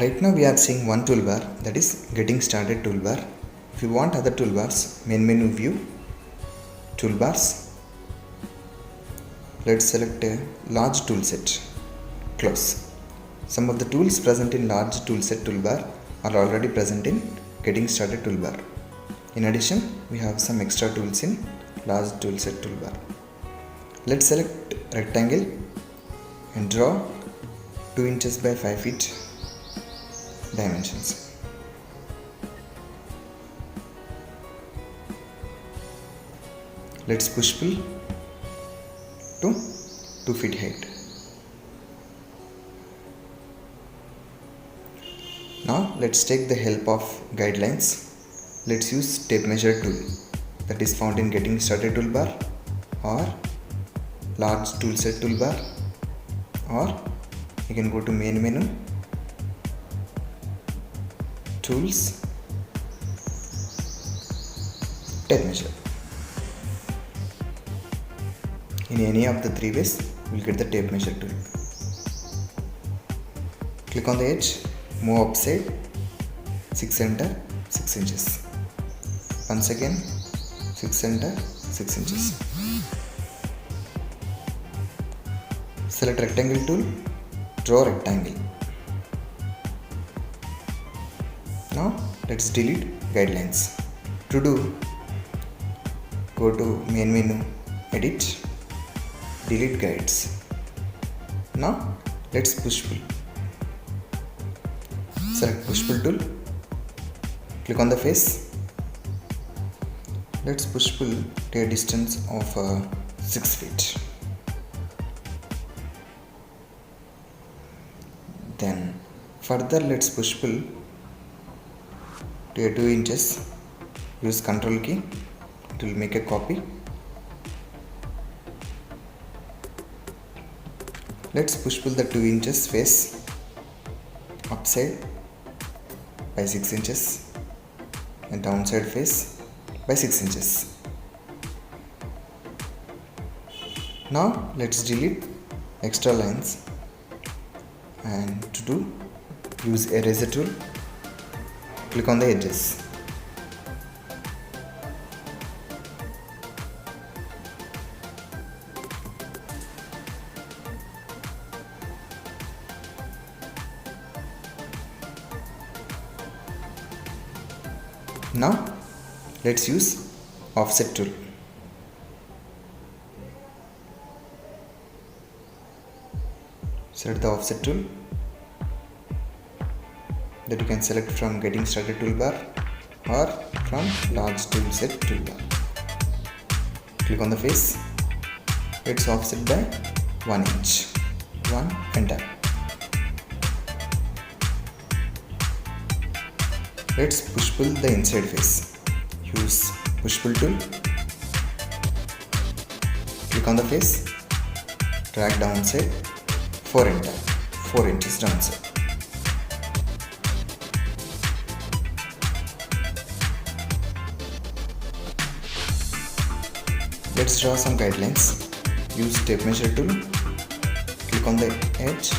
Right now we are seeing one toolbar, that is getting started toolbar. If you want other toolbars, main menu view, toolbars. Let's select a large toolset, close. Some of the tools present in large toolset toolbar are already present in getting started toolbar. In addition, we have some extra tools in large toolset toolbar. Let's select rectangle and draw 2 inches by 5 feet dimensions. Let's push pull to 2 feet height. Now let's take the help of guidelines. Let's use tape measure tool that is found in getting started toolbar or large toolset toolbar, or you can go to main menu, tools, tape measure. In any of the three ways, we'll get the tape measure tool. Click on the edge, move upside, 6 center, 6 inches. Once again, 6 center, 6 inches. Select rectangle tool, draw rectangle. Now let's delete guidelines. To do, go to main menu, edit, delete guides. Now let's push pull. Select push pull tool, click on the face. Let's push pull to a distance of 6 feet. Then further let's push pull to a 2 inches. Use Ctrl key, it will make a copy. Let's push pull the 2 inches face upside by 6 inches and downside face by 6 inches. Now let's delete extra lines, and to do, use eraser tool, click on the edges. Now let's use offset tool. Select the offset tool that you can select from getting started toolbar or from large toolset toolbar. Click on the face. It's offset by 1 inch. 1 and tap. Let's push pull the inside face. Use push pull tool. Click on the face. Drag downside 4 and tap. 4 inches downside. Let's draw some guidelines. Use tape measure tool. Click on the edge.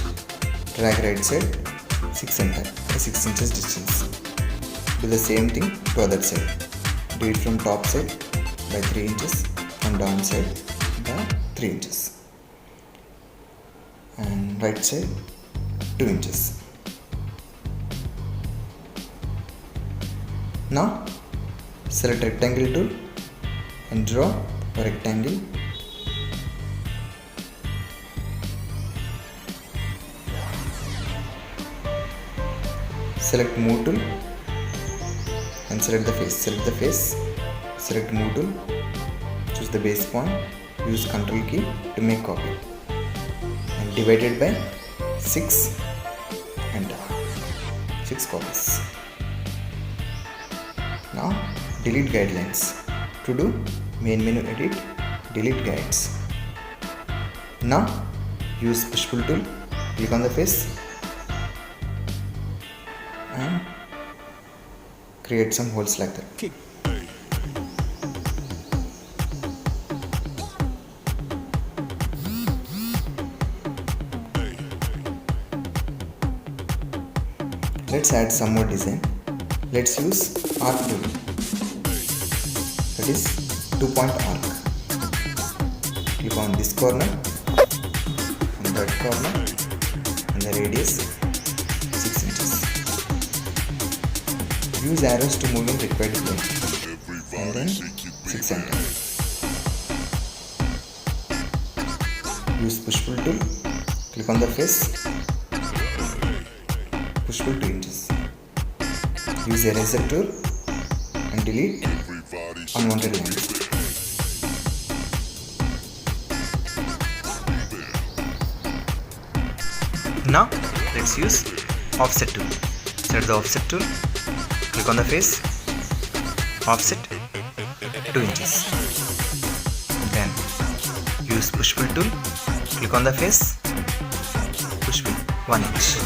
Drag right side 6 and tap. 6 inches distance. Do the same thing to other side. Do it from top side by 3 inches and down side by 3 inches, and right side 2 inches. Now select rectangle tool and draw a rectangle. Select move tool and select the face. Select the face, select move tool, choose the base point, use Ctrl key to make copy, and divide it by 6 and 6 copies. Now delete guidelines. To do, main menu, edit, delete guides. Now use push pull tool, click on the face and create some holes like that. Let's add some more design. Let's use arc tool, that is 2-point arc. Click on this corner and that corner and the radius 6 inches. Use arrows to move in required plane and then 6 cm. Use push pull tool. Click on the face. Push pull 2 inches. Use eraser tool and delete unwanted lines. Now let's use offset tool. Select the offset tool. Click on the face. Offset 2 inches. Then use push pull tool. Click on the face. Push pull 1 inch.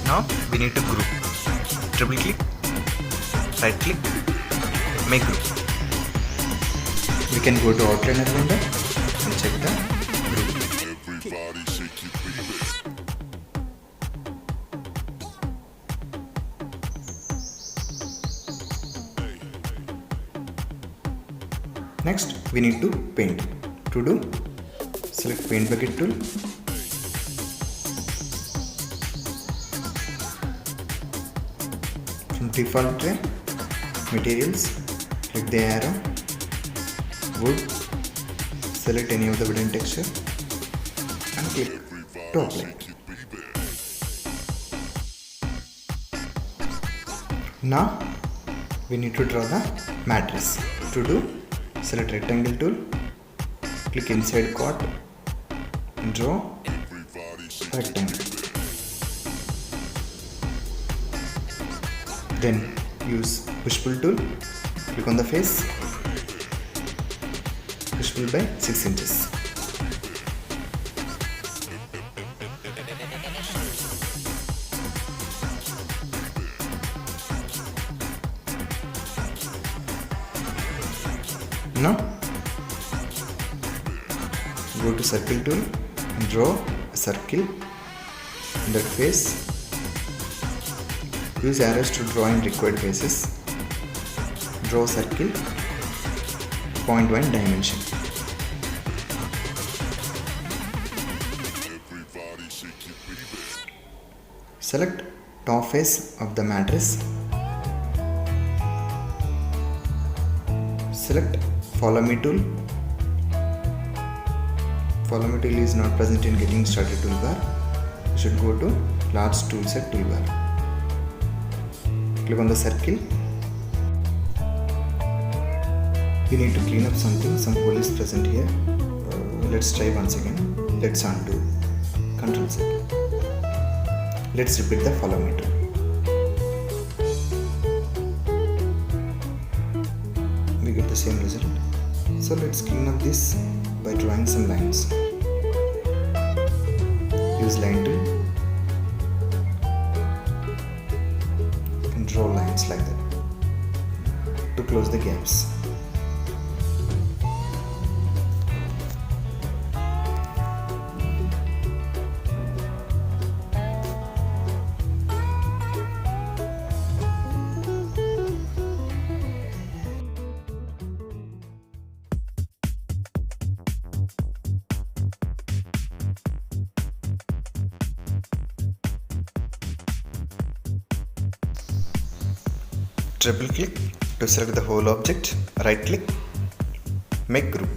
Now we need to group. Triple click, right click, make group. We can go to outliner window and check the group. Next we need to paint. To do, select paint bucket tool. From default tray, materials, click the arrow, wood, select any of the wooden texture and click to apply. Now we need to draw the matrix. To do, select rectangle tool, click inside quad and draw rectangle. Then use push pull tool, click on the face, push pull by 6 inches. Now go to circle tool and draw a circle in that face. Use arrows to draw in required faces. Draw circle 0.1 dimension. Select top face of the matrix. Select follow me tool. Follow me tool is not present in getting started toolbar. You should go to large tool set toolbar. Click on the circle. We need to clean up something. Some hole is present here. Let's try once again. Let's undo. Control Z. Let's repeat the follow me tool. We get the same result. So let's clean up this by drawing some lines. Use line tool and draw lines like that to close the gaps. Triple click to select the whole object, right click, make group.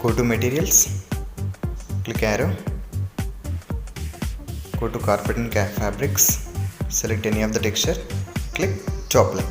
Go to materials, click arrow, go to carpet and fabrics, select any of the texture, click to apply.